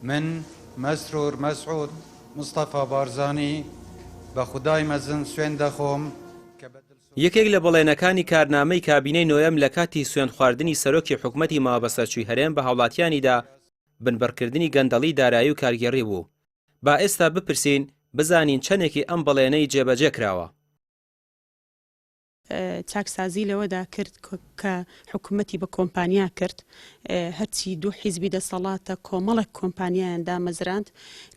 من مسرور مسعود مصطفى بارزاني بخداي مزن سوين دخوم یەکێک لە بەڵێنەکانی کارنامەی کابینەی نۆیەم لە کاتی سوێند خواردنی سەرۆکی حکوومەتی ماوەبەسەرچووی هەرێم بە هاوڵاتیانیدا بنبەرکردنی گەندەڵی دارایی و کارگەڕی بوو. با ئێستا بپرسین بزانین چەندێکی ئەم بەڵێنەی جێبەجێ کراوە. چاکسازی لەوەدا کرد کە حکوومەتی بە کۆمپانیا کرد، هەرچی دوو حیزبی دەسەڵاتە کۆمەڵک کۆمپانیایان دامەزراند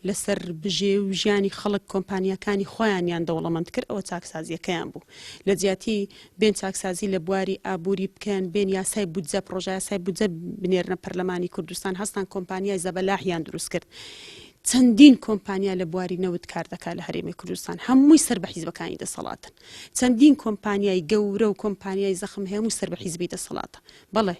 لەسەر بژێ و ژیانی خەڵک کۆمپانیەکانی خۆیانیان دەوڵەمەند کرد، ئەوە چاکسازیەکەیان بوو. لە جیاتی بێن چاکسازی لە بواری ئابووری بکەن، بێن یاسای بودجە پرۆژە یاسای بودجە بنێرنە پەرلەمانی کوردستان، هەستان کۆمپانیای زەبەلاحیان دروست کرد. چەندین کۆمپانیا لە بواری نەوت کار دەکات لە هەرێمی کوردستان، هەمووی سەر بە حیزبەکانی دەسەڵاتن. چەندین کۆمپانیای گەورە و کۆمپانیای زەخم هەموو سەر بە حیزبی دەسەڵاتە. بەڵێ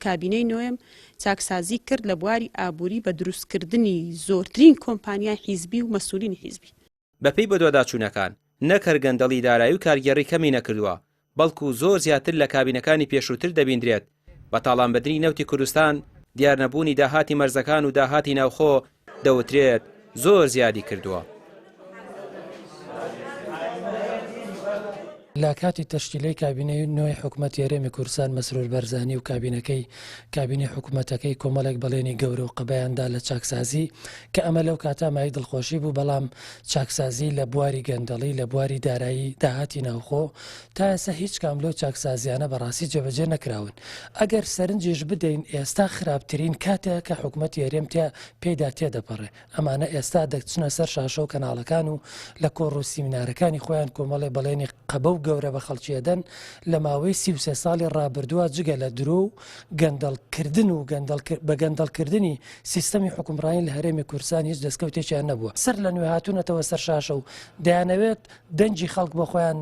کابینەی نۆیەم چاکسازی کرد لە بواری ئابووری بە دروستکردنی زۆرترین کۆمپانیای حیزبی و مەسئولینی حیزبی. بەپێی بە دۆداچوونەکان نەکەر گەندەڵی دارایی و کارگەڕی کەمی نەکردووە، بەڵکو زۆر زیاتر لە کابینەکانی پێشووتر دەبیندرێت بە تاڵانبەدنی نەوتی کوردستان دیارنەبوونی داهاتی مەرزەکان و داهاتی ناوخۆ دەوترێت زۆر زیادی کردووە. لا کاتی تشکیلەی کابینەی نوێی حکوومەتی هەرێمی کوردستان مەسرور بەرزانی و کابینەی حکوومەتەکەی کۆمەڵێک بەڵێنی گەورە و قەبەیاندا لە چاکسازی کە ئەمە لەو کاتا مای دڵخۆشی بوو، بەڵام چاکسازی لە بواری گەندەڵی لە بواری دارایی داهاتی ناوخۆ تا ئێستا هیچ کام لەو چاکسازیانە بەڕاستی جێبەجێ نەکراون. ئەگەر سەرنجیش بدەین ئێستا خراپترین کاتێک کە حکوومەتی هەرێم پێیدا تێدەپەڕێ. ئەمانە ئێستا دەچنە سەر شاشە و کەناڵەکان و لە کۆڕ و سیمینارەکانی خۆیان کۆمەڵێ بەڵێنی قەبە گەورە بە خەڵکیەدەن لە ماوەی 33 ساڵی ڕابردووە جگە لە درۆ و گەندەڵکردن و بە گەندەڵکردنی سیستەمی حکومڕانی لە هەرێمی کوردستان هیچ دەستکەوتێکیان نەبووە. سەر لە نوێ هاتوونەتەوە سەر شاشە و دەیانەوێت دەنجی خەڵک بە خۆیان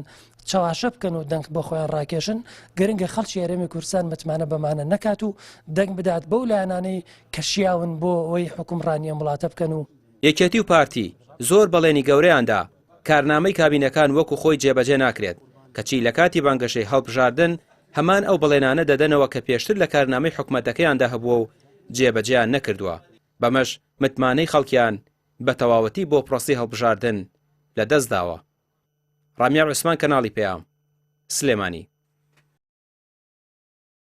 چاواشە بکەن و دەنگ بە خۆیان ڕاکێشن، گەرنگە خەڵکی هەرێمی کوردستان متمانە بەمانە نەکات و دەنگ بدات بەو لایەنانەی کە شیاون بۆ ئەوەی حکومڕانی وڵاتە بکەن. و یەکێتی و پارتی زۆر بەڵێنی گەورەیاندا کارنامەی کابینەکان وەکو خۆی جێبەجێ ناکرێت، کەچی لە کاتی بانگەشەی هەڵبژاردن هەمان ئەو بەڵێنانە دەدەنەوە کە پێشتر لە کارنامەی حکوومەتەکەیاندا هەبووە و جێبەجێیان نەکردووە. بەمەش متمانەی خەڵکیان بە تەواوەتی بۆ پرۆسی هەڵبژاردن لە دەستداوە. ڕامیا عوسمان، کەناڵی پێام، سلێمانی.